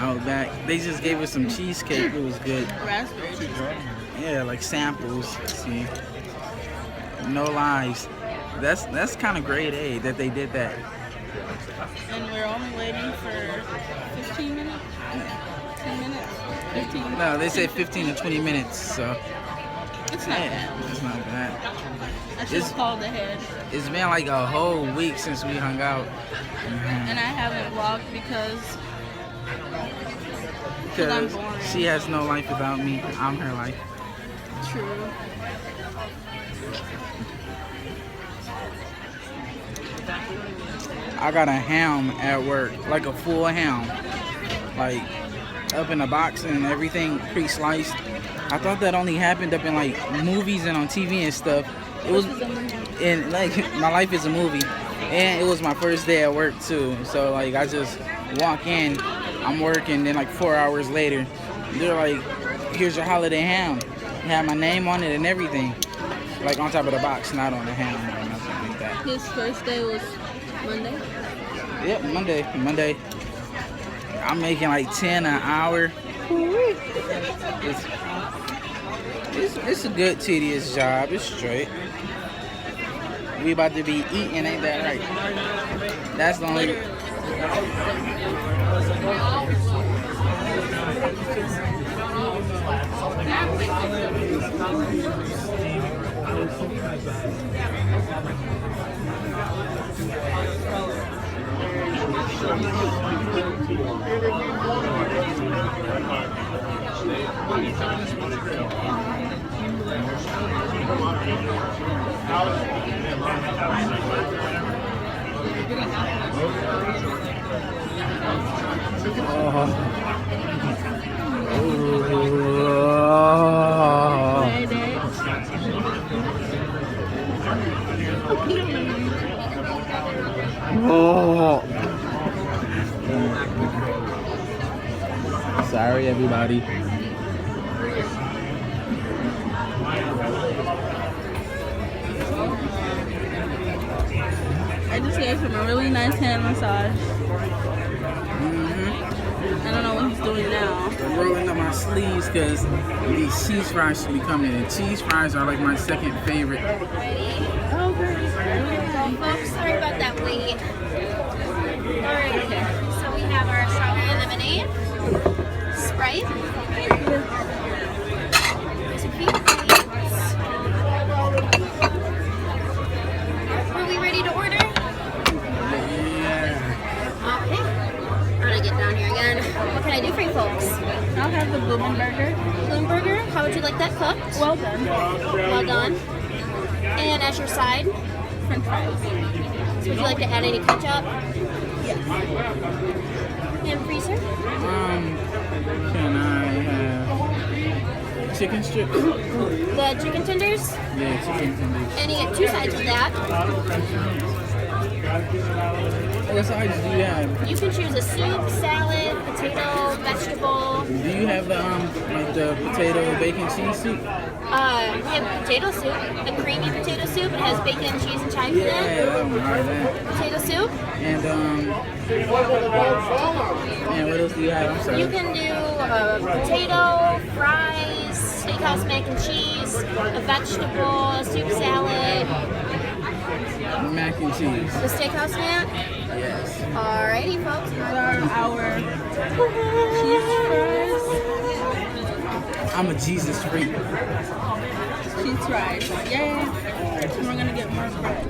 out back. They just gave us some cheesecake. It was good. Raspberry cheesecake. Yeah, like samples. See, no lies. That's kind of grade A that they did that. And we're only waiting for 15 minutes. 10 minutes. 15. No, they said 15 to 20 minutes. So It's not bad. it's not bad. I should have called ahead. It's been like a whole week since we hung out. And I haven't vlogged because I'm boring. She has no life without me. I'm her life. True. I got a ham at work, like a full ham, like up in a box and everything pre-sliced. I thought that only happened up in like movies and on TV and stuff. It was, and like my life is a movie, and it was my first day at work too. So like I just walk in, I'm working, then like 4 hours later, they're like, "Here's your holiday ham." It had my name on it and everything, like on top of the box, not on the ham or nothing like that. His first day was Monday? Yep, Monday. I'm making like 10 an hour. It's a good tedious job. It's straight. We about to be eating, ain't that right? That's the only. Sorry, everybody. I just gave him a really nice hand massage. I don't know what he's doing now. I'm rolling up my sleeves because these cheese fries should be coming in. Cheese fries are like my second favorite. Oh, great. Folks, sorry about that wait. Alright, so we have our strawberry lemonade, Sprite, there's a few plates. Are we ready to order? Yeah. Okay. I'm gonna get down here again. What can I do for you folks? I'll have the Blumenberger. Bloomburger, how would you like that cooked? Well done. Well done. And as your side, French fries. so would you like to add any ketchup? Yes. And freezer? Can I have chicken strips? The chicken tenders? Yeah, chicken tenders. And you get two sides of that. What sides do you have? You can choose a soup, salad, potato, vegetable. Do you have the like the potato bacon cheese soup? We have potato soup, a creamy potato soup. It has bacon, cheese, and chives in Yeah, it. that one, alright, that. Potato soup. And what else do you have? I'm sorry. You can do potato, fries, steakhouse mac and cheese, a vegetable, a soup salad. Mac and cheese. The steakhouse mac. Yes. Alrighty, folks. These are our cheese fries. I'm a Jesus freak. Cheese fries. Yay. And we're gonna get more bread.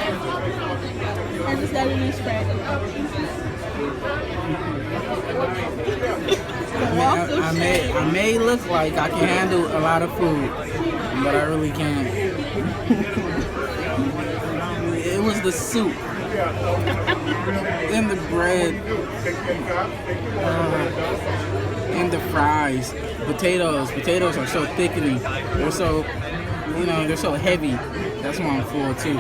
I just got a new Sprite. I may look like I can handle a lot of food, but I really can't. It was the soup and the bread and the fries. Potatoes are so thickening. They're so, they're so heavy. That's why I'm full too.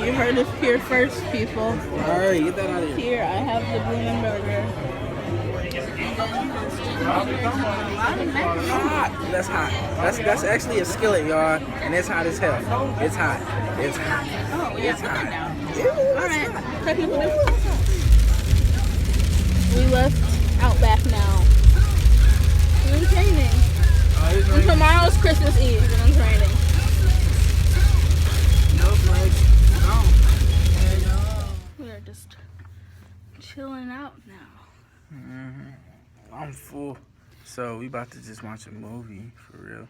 You heard it here first, people. All right, get that out of here. Here, I have the Bloomin' Burger. Hot. That's hot. That's actually a skillet, y'all, and it's hot as hell. It's hot. It's hot. Oh, yeah, It's put hot. it down. Ew, All it's right, hot. technical difficulties. We left Outback now. And it's raining. Oh, it's And raining. tomorrow's Christmas Eve, and it's raining. No flags. We are just chilling out now. I'm full. So we about to just watch a movie for real.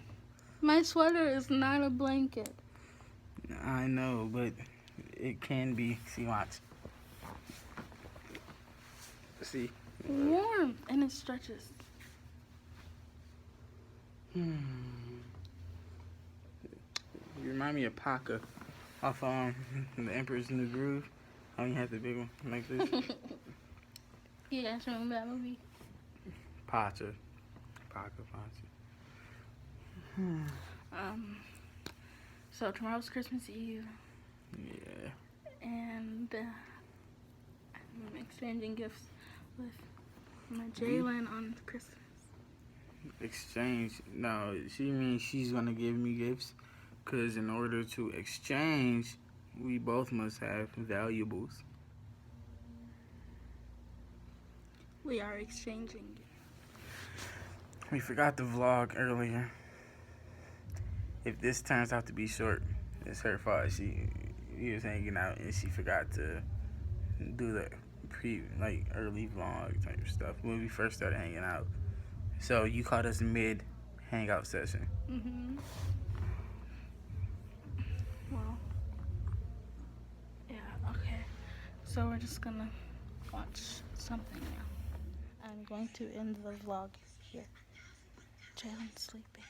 My sweater is not a blanket. I know, but it can be. See, watch. See. Warm, and it stretches. You remind me of Paka off The Emperor's New Groove. How you have the big one like this? You guys remember that movie? Pacha. So tomorrow's Christmas Eve, Yeah. and I'm exchanging gifts with my Jalen on Christmas. Exchange. No, she means she's gonna give me gifts, cause in order to exchange, we both must have valuables. We are exchanging. We forgot the vlog earlier. If this turns out to be short, it's her fault. She was hanging out and she forgot to do the early vlog type stuff when we first started hanging out. So you caught us mid hangout session. Well, yeah, okay. So we're just gonna watch something now. I'm going to end the vlog here. Jalen's sleeping.